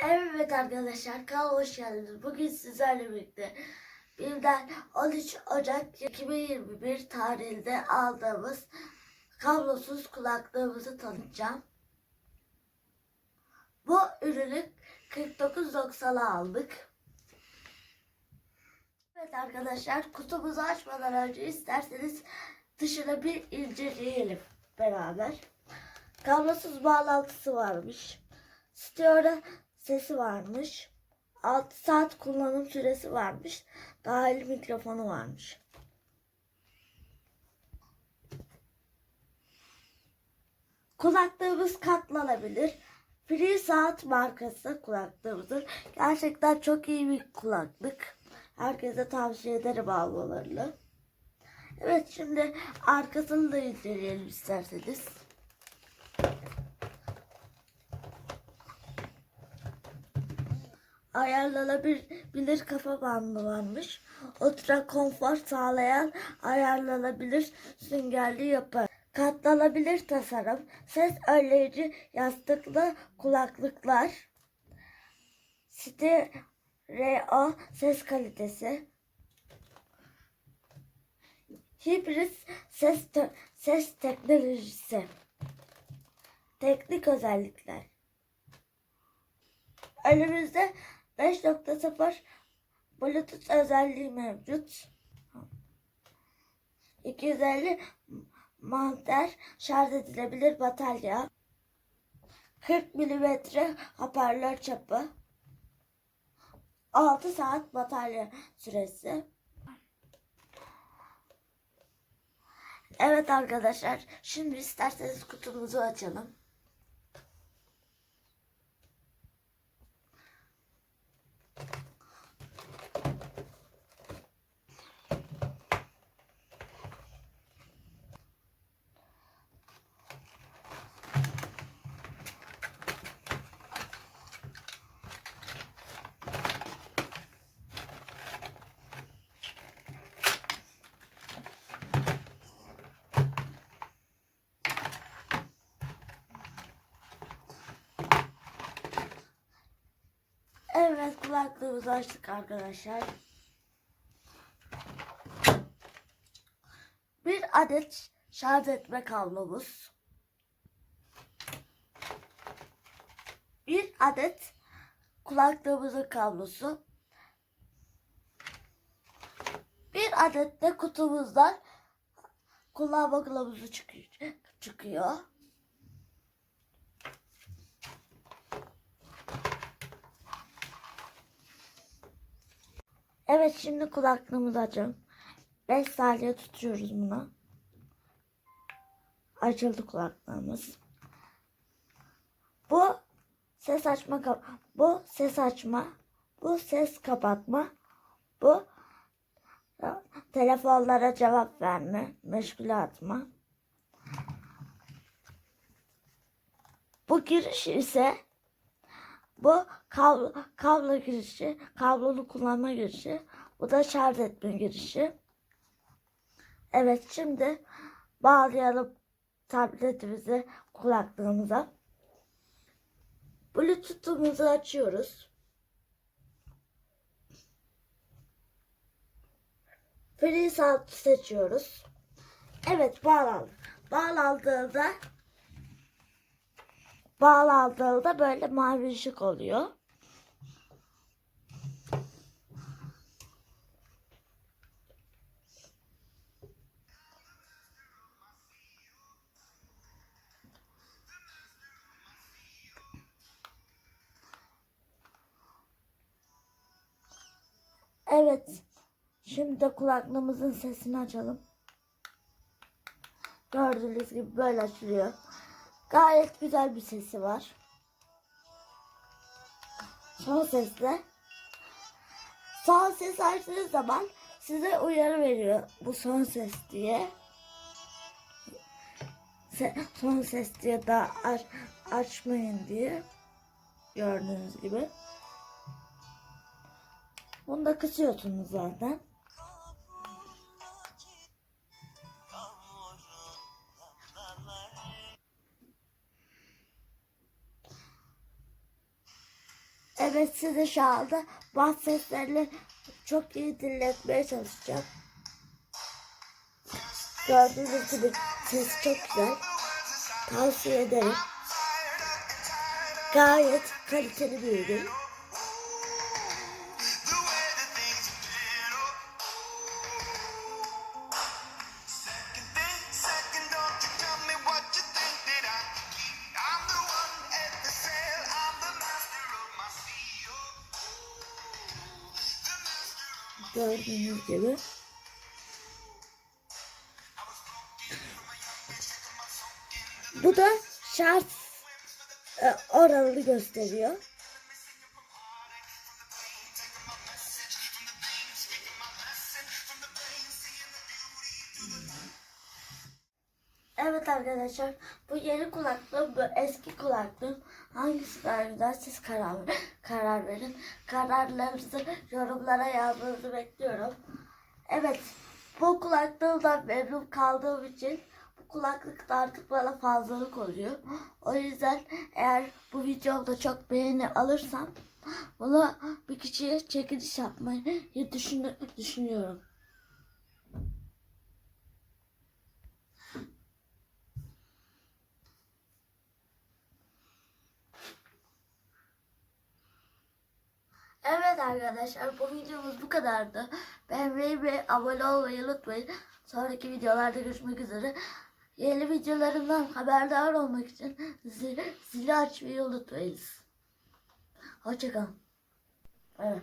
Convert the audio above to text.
Evet arkadaşlar, kanalıma hoş geldiniz. Bugün sizlerle birlikte BİM'den 13 Ocak 2021 tarihinde aldığımız kablosuz kulaklığımızı tanıtacağım. Bu ürünü 49.90'a aldık. Evet arkadaşlar, kutumuzu açmadan önce isterseniz dışına bir inceleyelim beraber. Kablosuz bağlantısı varmış. Stereo sesi varmış. 6 saat kullanım süresi varmış. Dahili mikrofonu varmış. Kulaklığımız katlanabilir. FreeSound markası kulaklığımızın. Gerçekten çok iyi bir kulaklık. Herkese tavsiye ederim almalarını. Evet, şimdi arkasını da inceleyelim isterseniz. Ayarlanabilir kafa bandı varmış. Ultra konfor sağlayan ayarlanabilir süngerli yapı. Katlanabilir tasarım. Ses önleyici yastıklı kulaklıklar. Stereo ses kalitesi. Hibrit ses teknolojisi. Teknik özellikler. Önümüzde 5.0 Bluetooth özelliği mevcut. 250 amper şarj edilebilir batarya. 40 milimetre hoparlör çapı. 6 saat batarya süresi. Evet arkadaşlar, şimdi isterseniz kutumuzu açalım. Evet, kulaklığımızı açtık arkadaşlar. Bir adet şarj etme kablomuz. Bir adet kulaklığımızın kablosu. Bir adet de kutumuzdan kullanma kılavuzu çıkıyor. Evet, şimdi kulaklığımızı açalım. 5 saniye tutuyoruz bunu. Açıldı kulaklığımız. Bu ses açma, bu ses açma, bu ses kapatma, bu telefonlara cevap verme, meşgule atma. Bu giriş ise bu kablo girişi, kablolu kullanma girişi. Bu da şarj etme girişi. Evet, şimdi bağlayalım tabletimizi kulaklığımıza. Bluetooth'umuzu açıyoruz. FreeSound seçiyoruz. Evet, bağlandı. Bağlandığında böyle mavi ışık oluyor. Evet. Şimdi de kulaklığımızın sesini açalım. Gördüğünüz gibi böyle açılıyor. Gayet güzel bir sesi var. Son sesle. Son ses açtığınız zaman size uyarı veriyor. Bu son ses diye. Son ses diye daha açmayın diye. Gördüğünüz gibi. Bunu da kısıyorsunuz zaten. Evet, size şu anda bas seslerini çok iyi dinletmeye çalışacağım. Gördüğünüz gibi ses çok güzel. Tavsiye ederim. Gayet kaliteli bir ürün. Gördüğünüz gibi. Bu da şarj oranını gösteriyor. Evet arkadaşlar, bu yeni kulaklığım, bu eski kulaklığım. Hangisi daha güzel, siz karar verin. Kararlarınızı yorumlara yazmanızı bekliyorum. Evet, bu kulaklığımdan memnun kaldığım için bu kulaklık artık bana fazlalık oluyor. O yüzden eğer bu videomda çok beğeni alırsam bunu bir kişiye çekiliş yapmayı düşünüyorum. Evet arkadaşlar, bu videomuz bu kadardı. Beğenmeyi ve abone olmayı unutmayın. Sonraki videolarda görüşmek üzere. Yeni videolarımdan haberdar olmak için zili açmayı unutmayınız. Hoşçakalın. Evet.